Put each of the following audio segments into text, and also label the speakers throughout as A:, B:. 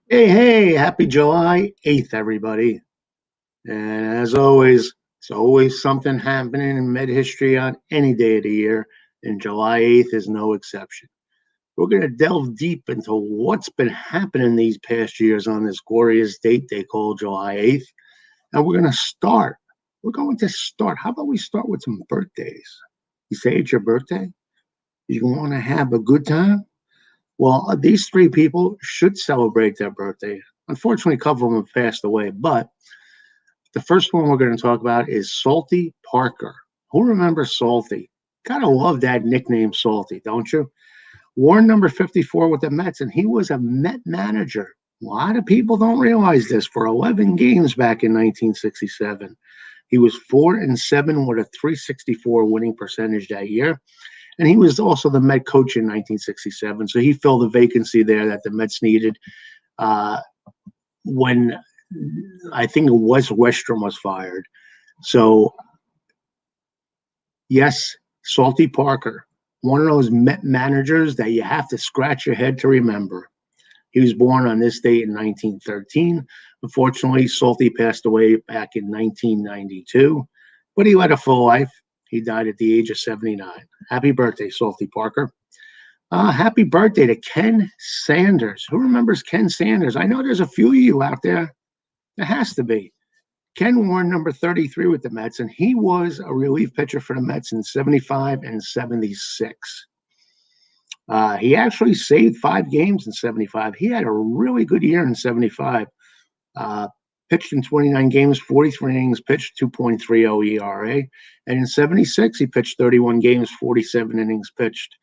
A: Hey, happy July 8th, everybody. And as always, it's always something happening in med history on any day of the year, and July 8th is no exception. We're going to delve deep into what's been happening these past years on this glorious date they call July 8th. And we're going to start. We're going to start. How about we start with some birthdays? You say it's your birthday? You want to have a good time? Well, these three people should celebrate their birthday. Unfortunately, a couple of them have passed away, but the first one we're going to talk about is Salty Parker. Who remembers Salty? Gotta love that nickname, Salty, don't you? Worn number 54 with the Mets, and he was a Met manager. A lot of people don't realize this. For 11 games back in 1967, he was 4-7 with a 364 winning percentage that year. And he was also the Met coach in 1967. So he filled the vacancy there that the Mets needed uh, when I think Wes Westrom was fired. So, yes, Salty Parker, one of those Met managers that you have to scratch your head to remember. He was born on this date in 1913. Unfortunately, Salty passed away back in 1992, but he led a full life. He died at the age of 79. Happy birthday, Salty Parker. Happy birthday to Ken Sanders. Who remembers Ken Sanders? I know there's a few of you out there. There has to be. Ken wore number 33 with the Mets, and he was a relief pitcher for the Mets in 75 and 76. He actually saved 5 games in 75. He had a really good year in 75. Uh, Pitched in 29 games, 43 innings pitched, 2.30 ERA. And in 76, he pitched 31 games, 47 innings pitched.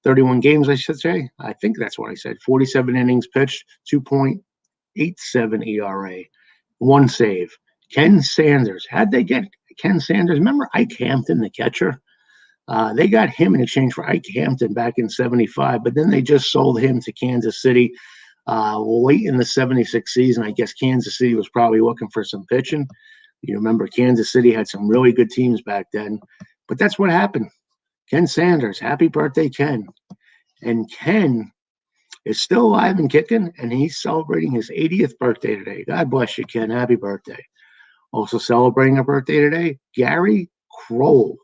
A: 31 games, I should say. I think that's what I said. 47 innings pitched, 2.87 ERA, one save. Ken Sanders. How'd they get Ken Sanders? Remember Ike Hampton, the catcher? They got him in exchange for Ike Hampton back in 75, but then they just sold him to Kansas City late in the 76 season. I guess Kansas City was probably looking for some pitching. You remember Kansas City had some really good teams back then, but that's what happened. Ken Sanders, happy birthday, Ken. And Ken is still alive and kicking, and he's celebrating his 80th birthday today. God bless you, Ken. Happy birthday. Also celebrating a birthday today, Gary Kroll.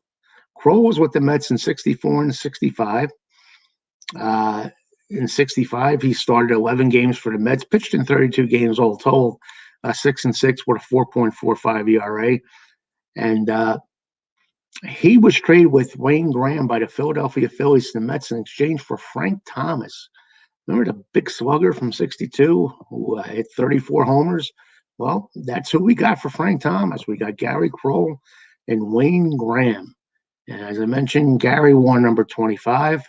A: Kroll was with the Mets in 64 and 65. In 65, he started 11 games for the Mets, pitched in 32 games all told, 6-6 with a 4.45 ERA. And he was traded with Wayne Graham by the Philadelphia Phillies to the Mets in exchange for Frank Thomas. Remember the big slugger from 62 who hit 34 homers? Well, that's who we got for Frank Thomas. We got Gary Kroll and Wayne Graham. And as I mentioned, Gary wore number 25.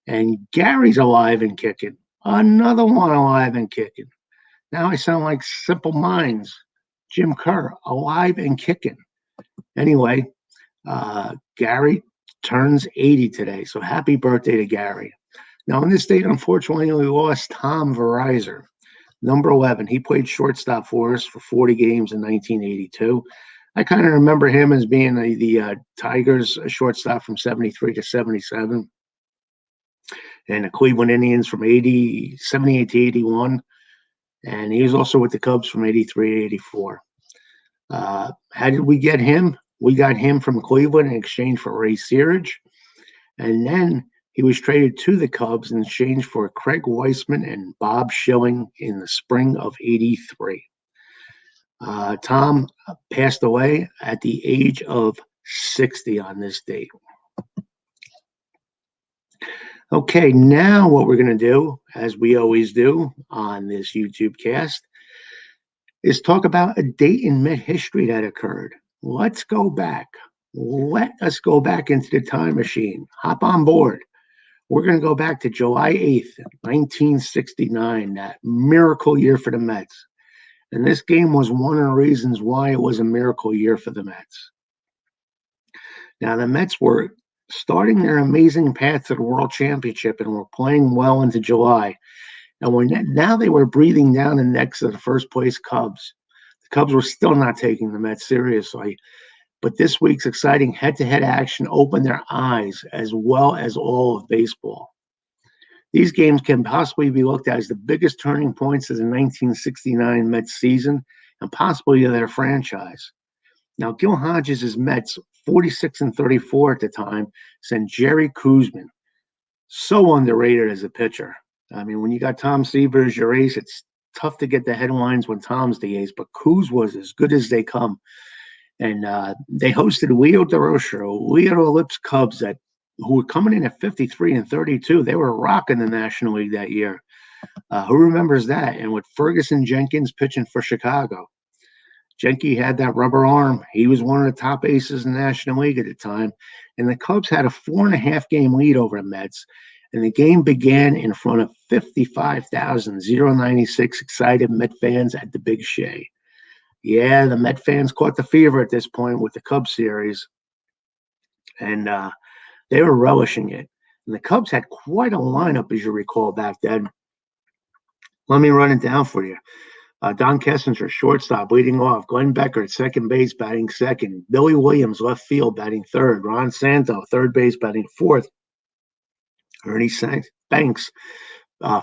A: And Gary's alive and kicking. Another one alive and kicking. Now I sound like Simple Minds. Jim Kerr, alive and kicking. Anyway, Gary turns 80 today. So happy birthday to Gary. Now, on this date, unfortunately, we lost Tom Verizon, number 11. He played shortstop for us for 40 games in 1982. I kind of remember him as being the Tigers shortstop from 73 to 77, and the Cleveland Indians from 78 to 81. And he was also with the Cubs from 83 to 84. How did we get him? We got him from Cleveland in exchange for Ray Searage. And then he was traded to the Cubs in exchange for Craig Weissman and Bob Schilling in the spring of 83. Tom passed away at the age of 60 on this date. Okay, now what we're going to do, as we always do on this YouTube cast, is talk about a date in Met history that occurred. Let's go back. Let us go back into the time machine. Hop on board. We're going to go back to July 8th, 1969, that miracle year for the Mets. And this game was one of the reasons why it was a miracle year for the Mets. Now, the Mets were starting their amazing path to the World Championship and were playing well into July. And now they were breathing down the necks of the first place Cubs. The Cubs were still not taking the Mets seriously. But this week's exciting head-to-head action opened their eyes as well as all of baseball. These games can possibly be looked at as the biggest turning points of the 1969 Mets season and possibly of their franchise. Now, Gil Hodges' Mets, 46 and 34 at the time, sent Jerry Koosman, so underrated as a pitcher. I mean, when you got Tom Seaver as your ace, it's tough to get the headlines when Tom's the ace, but Coos was as good as they come. And they hosted Leo DeRocher, Leo Lips Cubs who were coming in at 53 and 32. They were rocking the National League that year. Who remembers that? And with Ferguson Jenkins pitching for Chicago. Jenke had that rubber arm. He was one of the top aces in the National League at the time. And the Cubs had a 4.5 game lead over the Mets. And the game began in front of 55,096 excited Met fans at the Big Shea. Yeah, the Met fans caught the fever at this point with the Cubs series. And they were relishing it. And the Cubs had quite a lineup, as you recall, back then. Let me run it down for you. Don Kessinger, shortstop, leading off. Glenn Becker at second base, batting second. Billy Williams, left field, batting third. Ron Santo, third base, batting fourth. Ernie Banks,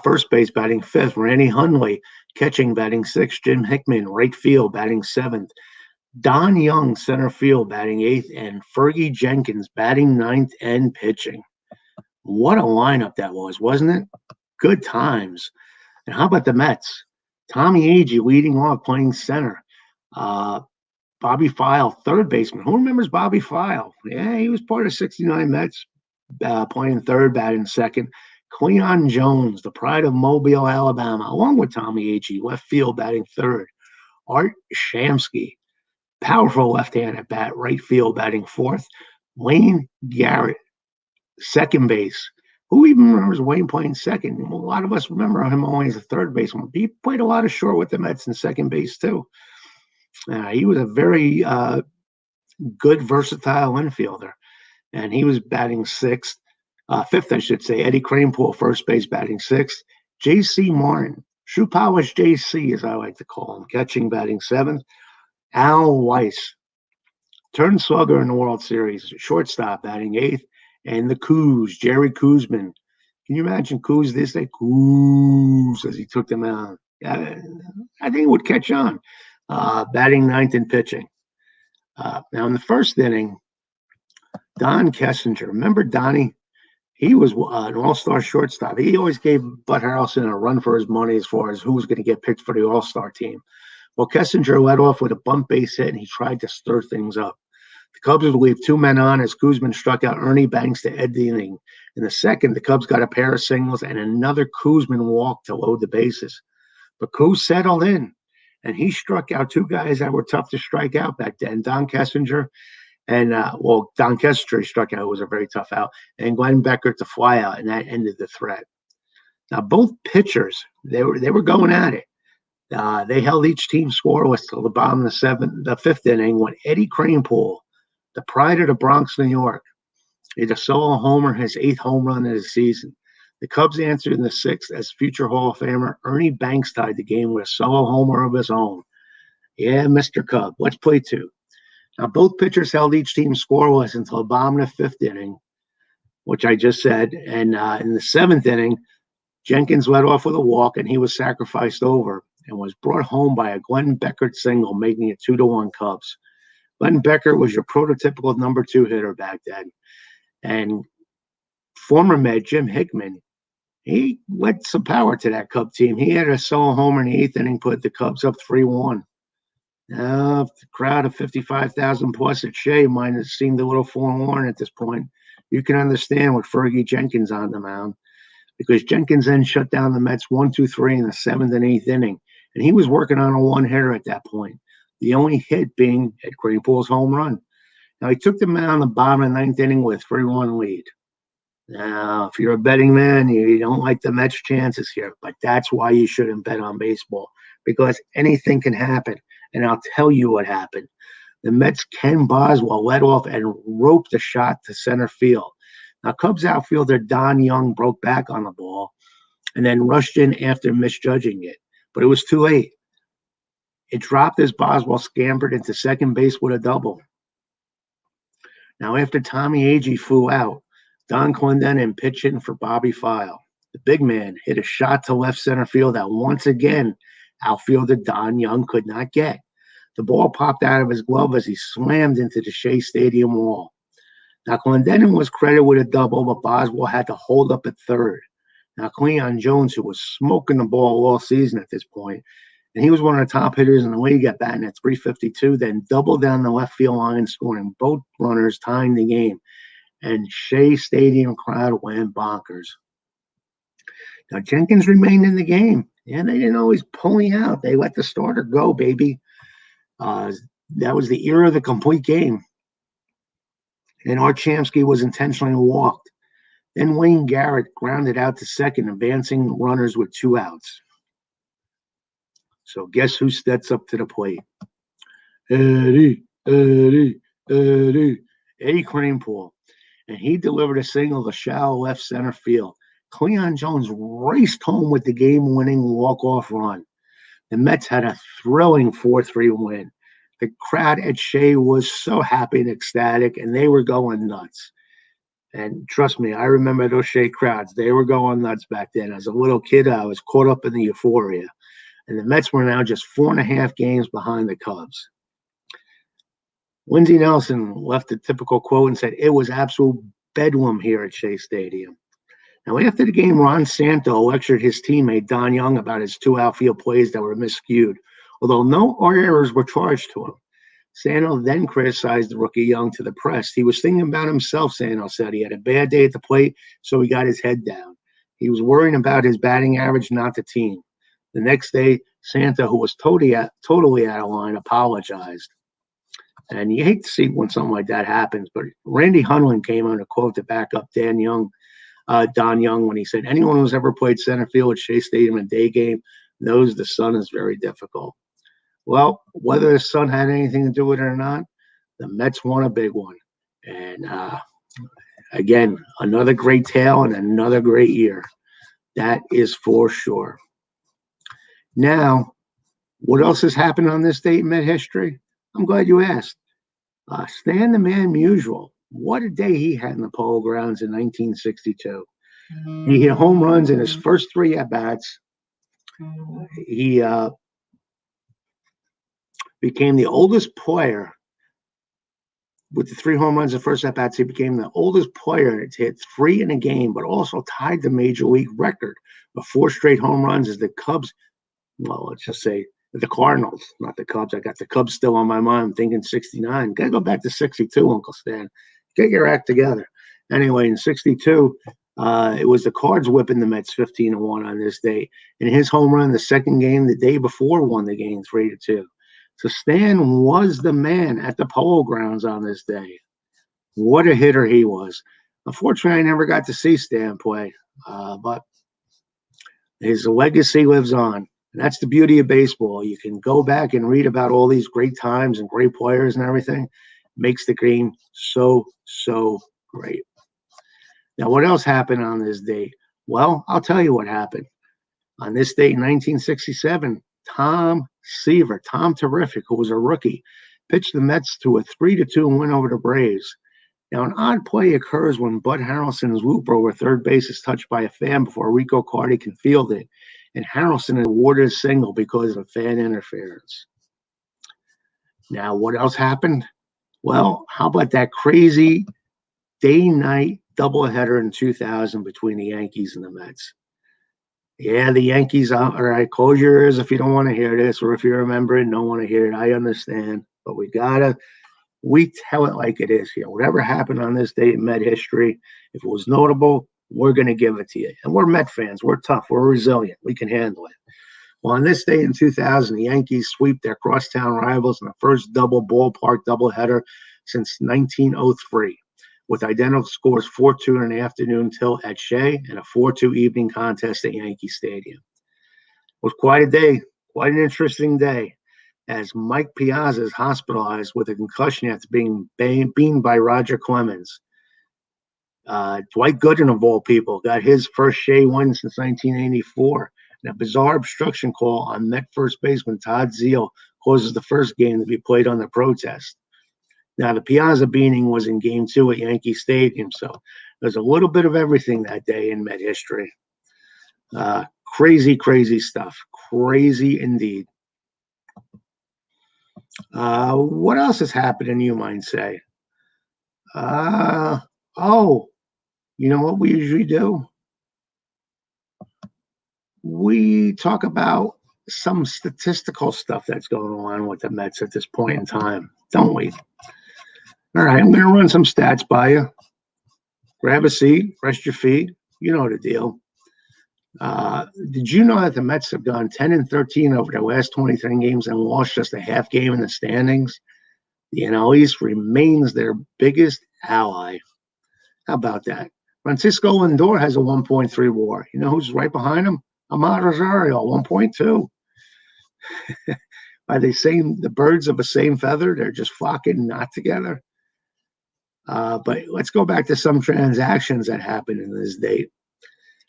A: first base, batting fifth. Randy Hundley, catching, batting sixth. Jim Hickman, right field, batting seventh. Don Young, center field, batting eighth. And Fergie Jenkins, batting ninth and pitching. What a lineup that was, wasn't it? Good times. And how about the Mets? Tommy Agee leading off, playing center. Bobby File, third baseman. Who remembers Bobby File? Yeah, he was part of 69 Mets, playing third, batting second. Cleon Jones, the pride of Mobile, Alabama, along with Tommy Agee, left field, batting third. Art Shamsky, powerful left-hand at bat, right field, batting fourth. Wayne Garrett, second base. Who even remembers Wayne playing second? A lot of us remember him only as a third baseman. He played a lot of short with the Mets in second base, too. He was a very good, versatile infielder. And he was batting fifth, I should say. Eddie Kranepool, first base, batting sixth. J.C. Martin, shoe polish J.C., as I like to call him, catching, batting seventh. Al Weiss, turned slugger in the World Series, shortstop, batting eighth. And the Coos, Jerry Koosman. Can you imagine Coos this day? Coos, as he took them out. I think it would catch on. Batting ninth and pitching. Now, in the first inning, Don Kessinger. Remember Donnie? He was an all-star shortstop. He always gave Bud Harrelson a run for his money as far as who was going to get picked for the all-star team. Well, Kessinger led off with a bunt base hit, and he tried to stir things up. The Cubs would leave two men on as Koosman struck out Ernie Banks to end the inning. In the second, the Cubs got a pair of singles and another Koosman walk to load the bases. But Coos settled in, and he struck out two guys that were tough to strike out back then, Don Kessinger and, Don Kessinger struck out. It was a very tough out, and Glenn Becker to fly out, and that ended the threat. Now, both pitchers, they were going at it. They held each team scoreless till the bottom of the fifth inning when Eddie Kranepool, the pride of the Bronx, New York, hit a solo homer, his 8th home run of the season. The Cubs answered in the 6th as future Hall of Famer Ernie Banks tied the game with a solo homer of his own. Yeah, Mr. Cub, let's play two. Now, both pitchers held each team scoreless until the bottom of the 5th inning, which I just said. And in the 7th inning, Jenkins led off with a walk, and he was sacrificed over and was brought home by a Glenn Becker single, making it 2-1 Cubs. Glenn Becker was your prototypical number 2 hitter back then. And former Met Jim Hickman, he led some power to that Cub team. He had a solo homer in the 8th inning, put the Cubs up 3-1. Now, the crowd of 55,000 plus at Shea might have seemed a little forlorn at this point. You can understand with Fergie Jenkins on the mound, because Jenkins then shut down the Mets 1-2-3 in the 7th and 8th inning. And he was working on a one-hitter at that point. The only hit being Ed Kranepool's home run. Now, he took the mound on the bottom of the 9th inning with a 3-1 lead. Now, if you're a betting man, you don't like the Mets' chances here, but that's why you shouldn't bet on baseball, because anything can happen. And I'll tell you what happened. The Mets' Ken Boswell led off and roped a shot to center field. Now, Cubs outfielder Don Young broke back on the ball and then rushed in after misjudging it, but it was too late. It dropped as Boswell scampered into second base with a double. Now, after Tommy Agee flew out, Don Clendenin pitched in for Bobby File. The big man hit a shot to left center field that once again outfielder Don Young could not get. The ball popped out of his glove as he slammed into the Shea Stadium wall. Now, Clendenin was credited with a double, but Boswell had to hold up at third. Now, Cleon Jones, who was smoking the ball all season at this point, and he was one of the top hitters in the league at batting at 352, then doubled down the left field line, scoring both runners, tying the game. And Shea Stadium crowd went bonkers. Now, Jenkins remained in the game. Yeah, they didn't always pull me out. They let the starter go, baby. That was the era of the complete game. And Art Shamsky was intentionally walked. Then Wayne Garrett grounded out to second, advancing runners with 2 outs. So guess who steps up to the plate? Eddie Kranepool. And he delivered a single to shallow left center field. Cleon Jones raced home with the game-winning walk-off run. The Mets had a thrilling 4-3 win. The crowd at Shea was so happy and ecstatic, and they were going nuts. And trust me, I remember those Shea crowds. They were going nuts back then. As a little kid, I was caught up in the euphoria. And the Mets were now just 4.5 games behind the Cubs. Lindsey Nelson left a typical quote and said, "It was absolute bedlam here at Shea Stadium." Now, after the game, Ron Santo lectured his teammate Don Young about his 2 outfield plays that were miscued, although no errors were charged to him. Santo then criticized the rookie Young to the press. He was thinking about himself, Santo said. He had a bad day at the plate, so he got his head down. He was worrying about his batting average, not the team. The next day, Santo, who was totally out of line, apologized. And you hate to see when something like that happens, but Randy Hunlin came on a quote to back up Don Young, when he said, "Anyone who's ever played center field at Shea Stadium in a day game knows the sun is very difficult." Well, whether the sun had anything to do with it or not, the Mets won a big one. And again, another great tale and another great year. That is for sure. Now, what else has happened on this date in Met history? I'm glad you asked. Stan the Man Musial. What a day he had in the Polo Grounds in 1962. He hit home runs in his first 3 at-bats. He became the oldest player with the 3 home runs in the first at-bats. He became the oldest player to hit 3 in a game, but also tied the Major League record of 4 straight home runs as the Cubs, well, let's just say the Cardinals, not the Cubs. I got the Cubs still on my mind. I'm thinking 69. Got to go back to 62, Uncle Stan. Get your act together. Anyway, in 62, it was the Cards whipping the Mets 15-1 on this day. And his home run, the second game the day before, won the game 3-2. So Stan was the man at the Polo Grounds on this day. What a hitter he was. Unfortunately, I never got to see Stan play, but his legacy lives on. And that's the beauty of baseball. You can go back and read about all these great times and great players and everything. It makes the game so, so great. Now, what else happened on this date? Well, I'll tell you what happened. On this date in 1967, Tom Seaver, Tom Terrific, who was a rookie, pitched the Mets to a 3-2 win over the Braves. Now, an odd play occurs when Bud Harrelson's looper over third base is touched by a fan before Rico Carty can field it, and Harrelson is awarded a single because of fan interference. Now, what else happened? Well, how about that crazy day-night doubleheader in 2000 between the Yankees and the Mets? Yeah, the Yankees, all right, close your ears if you don't want to hear this, or if you remember it and don't want to hear it. I understand, but we tell it like it is here. Whatever happened on this day in Met history, if it was notable, we're going to give it to you. And we're Met fans. We're tough. We're resilient. We can handle it. Well, on this day in 2000, the Yankees sweep their crosstown rivals in the first double ballpark doubleheader since 1903, with identical scores 4-2 in the afternoon tilt at Shea and a 4-2 evening contest at Yankee Stadium. It was quite a day, quite an interesting day, as Mike Piazza is hospitalized with a concussion after being beamed by Roger Clemens. Dwight Gooden, of all people, got his first Shea win since 1984. And a bizarre obstruction call on Met first baseman Todd Zeile causes the first game to be played on the protest. Now, the Piazza beating was in Game 2 at Yankee Stadium, so there's a little bit of everything that day in Met history. Crazy, crazy stuff. Crazy indeed. What else has happened, you might say? Oh, you know what we usually do? We talk about some statistical stuff that's going on with the Mets at this point in time, don't we? All right, I'm going to run some stats by you. Grab a seat, rest your feet. You know the deal. Did you know that the Mets have gone 10-13 over their last 23 games and lost just a half game in the standings? The NL East remains their biggest ally. How about that? Francisco Lindor has a 1.3 WAR. You know who's right behind him? Ahmad Rosario, 1.2. Are they saying the birds of the same feather? They're just flocking not together. But let's go back to some transactions that happened in this date.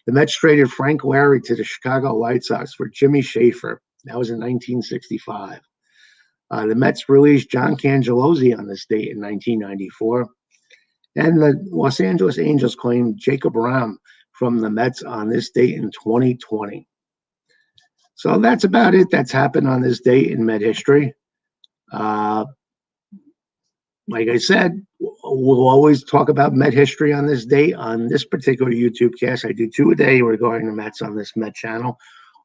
A: The Mets traded Frank Larry to the Chicago White Sox for Jimmy Seaver. That was in 1965. The Mets released John Cangelozzi on this date in 1994. And the Los Angeles Angels claimed Jacob Ram from the Mets on this date in 2020. So that's about it that's happened on this date in Met history. Like I said, we'll always talk about Met history on this date. On this particular YouTube cast, I do 2 a day regarding the Mets on this Met channel.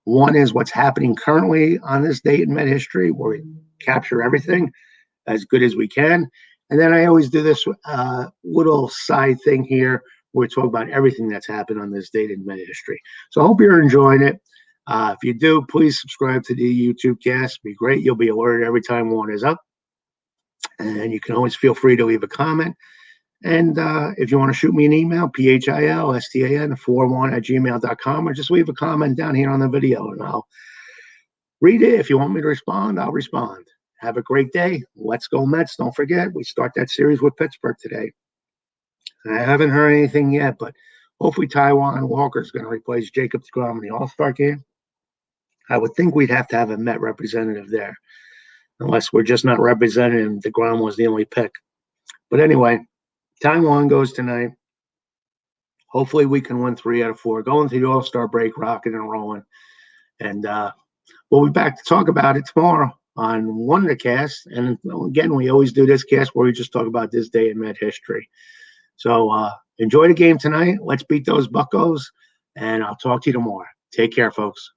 A: One is what's happening currently on this date in Met history, where we capture everything as good as we can. And then I always do this little side thing here where we talk about everything that's happened on this date in Met history. So I hope you're enjoying it. If you do, please subscribe to the YouTube cast. It'd be great. You'll be alerted every time one is up. And you can always feel free to leave a comment. And if you want to shoot me an email, philstan41@gmail.com, or just leave a comment down here on the video, and I'll read it. If you want me to respond, I'll respond. Have a great day. Let's go Mets. Don't forget, we start that series with Pittsburgh today. I haven't heard anything yet, but hopefully Taijuan Walker is going to replace Jacob deGrom in the All-Star game. I would think we'd have to have a Met representative there, unless we're just not representing him. deGrom was the only pick. But anyway, Taijuan goes tonight. Hopefully we can win 3 out of 4. Going to the All-Star break, rocking and rolling. And we'll be back to talk about it tomorrow on one of the casts. And again, we always do this cast where we just talk about this day in Met history. So enjoy the game tonight. Let's beat those Buccos. And I'll talk to you tomorrow. Take care, folks.